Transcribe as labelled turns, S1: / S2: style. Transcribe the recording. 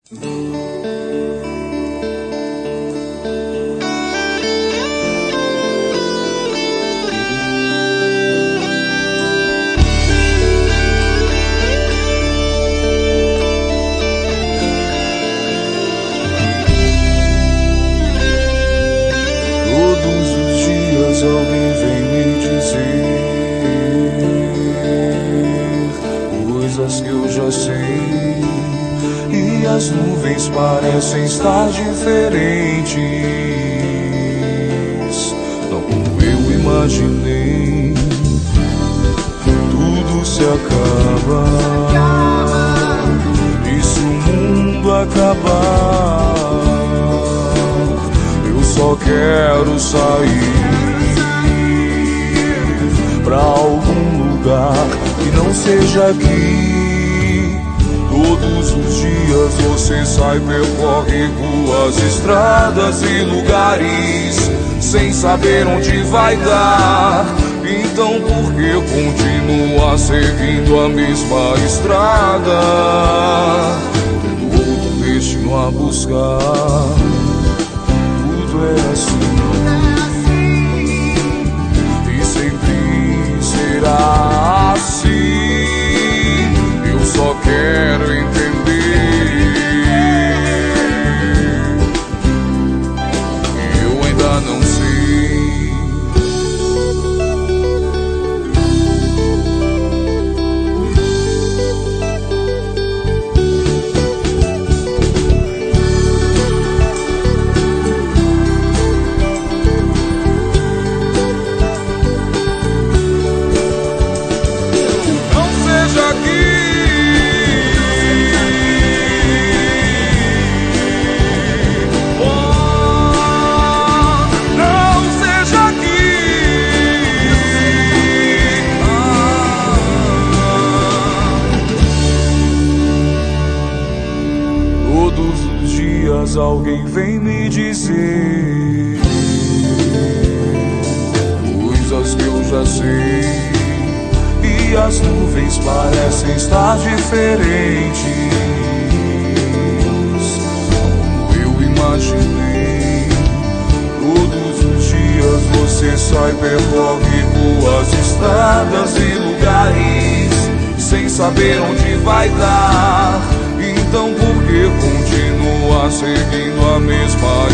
S1: Todos os dias alguém vem me dizer coisas que eu já sei, e as nuvens parecem estar diferentes, não como eu imaginei. Tudo se acaba, e se o mundo acabar, eu só quero sair pra algum lugar que não seja aqui. Todos os dias você sai, percorre ruas, estradas e lugares sem saber onde vai dar. Então por que continua seguindo a mesma estrada, tendo outro destino a buscar? Tudo é assim e sempre será assim. Eu só quero entender, eu ainda não sei. Todos os dias alguém vem me dizer coisas que eu já sei, e as nuvens parecem estar diferentes, como eu imaginei. Todos os dias você sai, percorre ruas, estradas e lugares sem saber onde vai dar. Então por que continua seguindo a mesma